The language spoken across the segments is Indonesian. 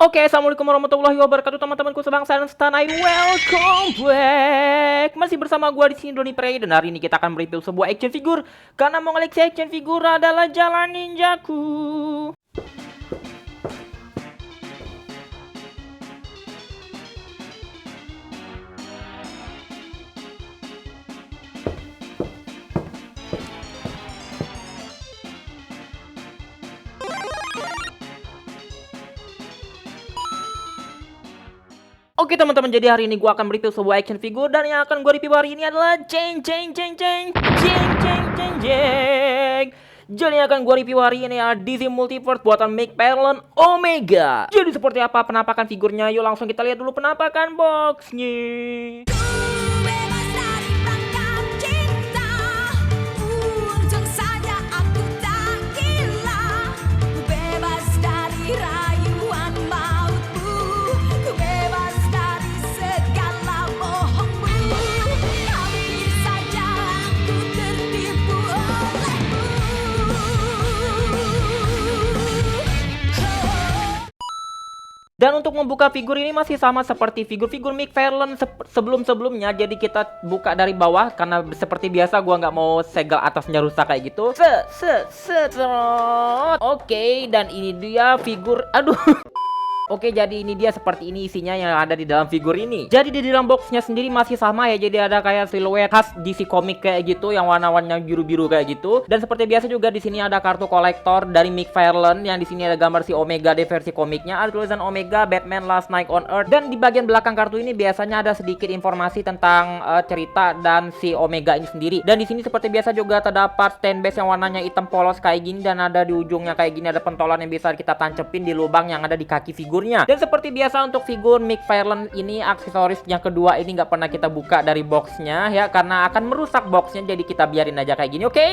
Oke, assalamualaikum warahmatullahi wabarakatuh, teman-temanku sebangsa dan setanah. Welcome back. Masih bersama gua di sini, Doni Prey, dan hari ini kita akan mereview sebuah action figure. Karena mau ngoleksi action figure adalah jalan ninjaku. Oke teman-teman, jadi hari ini gue akan mereview sebuah action figure, dan yang akan gue review hari ini adalah Jeng. Jadi yang akan gue review hari ini adalah DC Multiverse buatan McFarlane Omega. Jadi seperti apa penampakan figurnya? Yuk langsung kita lihat dulu penampakan boxnya. Dan untuk membuka figur ini masih sama seperti figur-figur McFarlane sebelum-sebelumnya. Jadi kita buka dari bawah karena seperti biasa gua nggak mau segel atasnya rusak kayak gitu. Oke, dan ini dia figur. Aduh. Oke, jadi ini dia seperti ini isinya yang ada di dalam figur ini. Jadi di dalam boxnya sendiri masih sama ya. Jadi ada kayak siluet khas DC Comics kayak gitu, yang warna-warna biru-biru kayak gitu. Dan seperti biasa juga di sini ada kartu kolektor dari McFarlane, yang di sini ada gambar si Omega di versi komiknya. Ada tulisan Omega Batman Last Night on Earth. Dan di bagian belakang kartu ini biasanya ada sedikit informasi tentang cerita dan si Omega ini sendiri. Dan di sini seperti biasa juga terdapat stand base yang warnanya hitam polos kayak gini, dan ada di ujungnya kayak gini ada pentolan yang bisa kita tancepin di lubang yang ada di kaki figur. Dan seperti biasa untuk figur McFarlane ini, aksesoris yang kedua ini nggak pernah kita buka dari boxnya ya, karena akan merusak boxnya. Jadi kita biarin aja kayak gini, oke?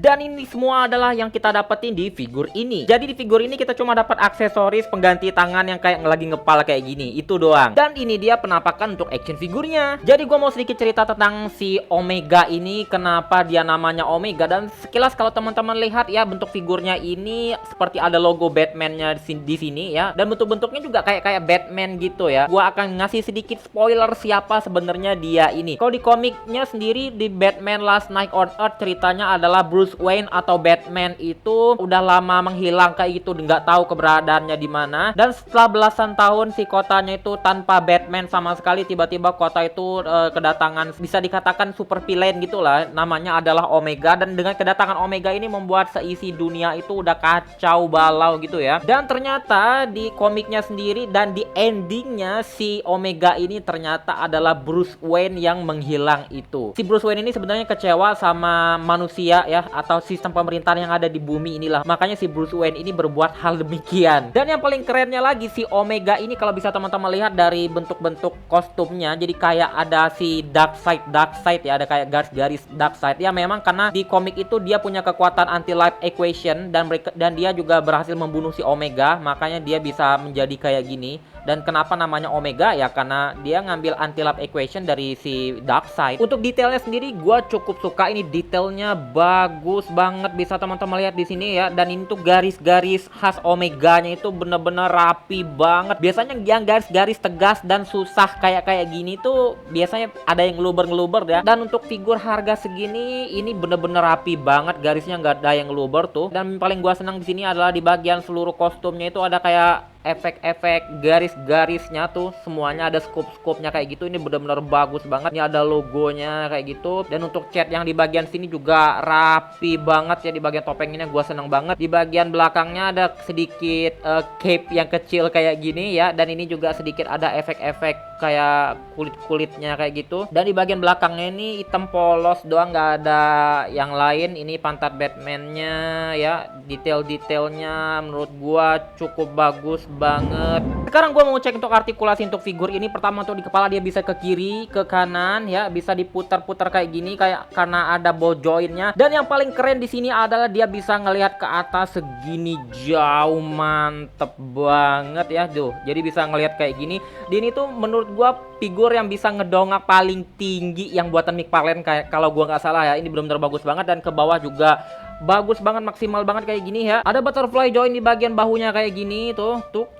Dan ini semua adalah yang kita dapetin di figur ini. Jadi di figur ini kita cuma dapat aksesoris pengganti tangan yang kayak lagi ngepal kayak gini, itu doang. Dan ini dia penampakan untuk action figurnya. Jadi gue mau sedikit cerita tentang si Omega ini, kenapa dia namanya Omega. Dan sekilas kalau teman-teman lihat ya, bentuk figurnya ini seperti ada logo Batman-nya di sini ya. Dan bentuk-bentuknya juga kayak Batman gitu ya. Gue akan ngasih sedikit spoiler siapa sebenarnya dia ini. Kalau di komiknya sendiri, di Batman Last Night on Earth, ceritanya adalah Bruce Wayne atau Batman itu udah lama menghilang kayak gitu, nggak tahu keberadaannya di mana. Dan setelah belasan tahun si kotanya itu tanpa Batman sama sekali, tiba-tiba kota itu kedatangan, bisa dikatakan super villain gitulah, namanya adalah Omega. Dan dengan kedatangan Omega ini membuat seisi dunia itu udah kacau balau gitu ya. Dan ternyata di komiknya sendiri dan di endingnya, si Omega ini ternyata adalah Bruce Wayne yang menghilang itu. Si Bruce Wayne ini sebenarnya kecewa sama manusia ya, atau sistem pemerintahan yang ada di bumi inilah. Makanya si Bruce Wayne ini berbuat hal demikian. Dan yang paling kerennya lagi, si Omega ini kalau bisa teman-teman lihat dari bentuk-bentuk kostumnya, jadi kayak ada si Darkseid ya, ada kayak garis-garis Darkseid ya. Memang karena di komik itu dia punya kekuatan anti-life equation, dan dia juga berhasil membunuh si Omega, makanya dia bisa menjadi kayak gini. Dan kenapa namanya Omega ya, karena dia ngambil anti-life equation dari si Darkseid. Untuk detailnya sendiri gue cukup suka, ini detailnya bagus banget, bisa teman-teman lihat di sini ya. Dan ini tuh garis-garis khas Omeganya itu bener-bener rapi banget. Biasanya yang garis-garis tegas dan susah kayak gini tuh biasanya ada yang ngeluber-ngeluber ya. Dan untuk figur harga segini ini bener-bener rapi banget, garisnya nggak ada yang ngeluber tuh. Dan paling gua senang di sini adalah di bagian seluruh kostumnya itu ada kayak efek-efek garis-garisnya tuh, semuanya ada scoop-scoopnya kayak gitu. Ini benar-benar bagus banget. Ini ada logonya kayak gitu. Dan untuk cat yang di bagian sini juga rapi banget ya, di bagian topeng ini gua seneng banget. Di bagian belakangnya ada sedikit cape yang kecil kayak gini ya. Dan ini juga sedikit ada efek-efek kayak kulit-kulitnya kayak gitu. Dan di bagian belakangnya ini hitam polos doang, nggak ada yang lain. Ini pantat Batman-nya ya. Detail-detailnya menurut gua cukup bagus banget. Sekarang gue mau cek untuk artikulasi untuk figur ini. Pertama untuk di kepala dia bisa ke kiri, ke kanan ya, bisa diputar-putar kayak gini kayak karena ada ball jointnya. Dan yang paling keren di sini adalah dia bisa ngelihat ke atas segini jauh, mantep banget ya tuh. Jadi bisa ngelihat kayak gini. Di ini tuh menurut gue figur yang bisa ngedongak paling tinggi yang buatan McFarlane, kayak kalau gue nggak salah ya. Ini benar-benar bagus banget. Dan ke bawah juga bagus banget, maksimal banget kayak gini ya. Ada butterfly join di bagian bahunya kayak gini tuh, tuk.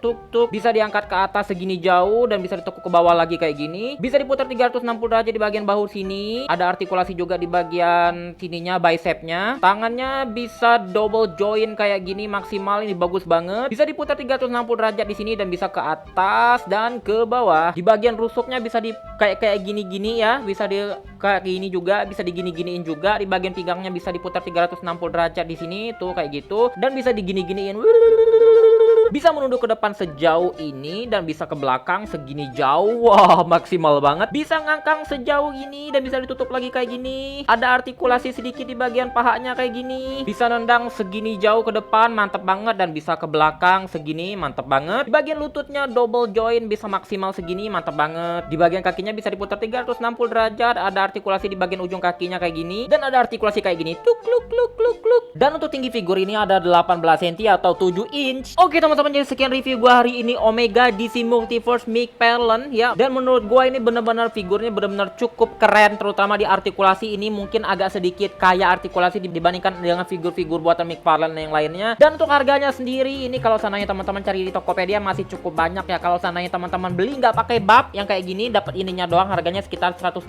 Bisa diangkat ke atas segini jauh dan bisa ditekuk ke bawah lagi kayak gini. Bisa diputar 360 derajat di bagian bahu sini. Ada artikulasi juga di bagian sininya, bicepnya. Tangannya bisa double join kayak gini, maksimal, ini bagus banget. Bisa diputar 360 derajat di sini dan bisa ke atas dan ke bawah. Di bagian rusuknya bisa di kayak gini-gini ya, bisa di kayak gini juga, bisa digini-giniin juga. Di bagian pinggangnya bisa diputar 360 derajat di sini tuh kayak gitu, dan bisa digini-giniin. Bisa menunduk ke depan sejauh ini dan bisa ke belakang segini jauh. Wah, maksimal banget. Bisa ngangkang sejauh ini dan bisa ditutup lagi kayak gini. Ada artikulasi sedikit di bagian pahanya kayak gini. Bisa nendang segini jauh ke depan, mantep banget, dan bisa ke belakang segini, mantep banget. Di bagian lututnya double join, bisa maksimal segini, mantep banget. Di bagian kakinya bisa diputar 360 derajat. Ada artikulasi di bagian ujung kakinya kayak gini, dan ada artikulasi kayak gini. Tuk. Dan untuk tinggi figur ini ada 18 cm atau 7 inch. Oke teman-teman, jadi sekian review gua hari ini Omega DC Multiverse McFarlane ya. Dan menurut gua ini benar-benar figurnya benar-benar cukup keren, terutama di artikulasi ini mungkin agak sedikit kaya artikulasi dibandingkan dengan figur-figur buatan McFarlane yang lainnya. Dan untuk harganya sendiri ini kalau sananya teman-teman cari di Tokopedia masih cukup banyak ya. Kalau sananya teman-teman beli nggak pakai bab yang kayak gini, dapat ininya doang, harganya sekitar 180.000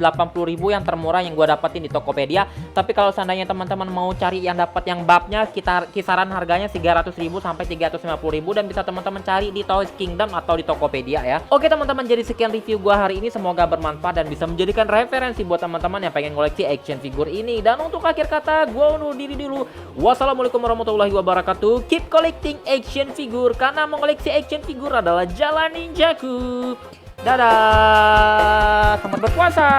yang termurah yang gua dapetin di Tokopedia. Tapi kalau seandainya teman-teman mau cari yang dapat yang babnya, kisaran harganya 300.000 sampai 350.000, dan bisa teman-teman cari di Toys Kingdom atau di Tokopedia ya. Oke teman-teman, jadi sekian review gua hari ini, semoga bermanfaat dan bisa menjadikan referensi buat teman-teman yang pengen koleksi action figure ini. Dan untuk akhir kata, gua undur diri dulu. Wassalamualaikum warahmatullahi wabarakatuh. Keep collecting action figure, karena mengoleksi action figure adalah jalan ninjaku. Dadah, selamat berpuasa.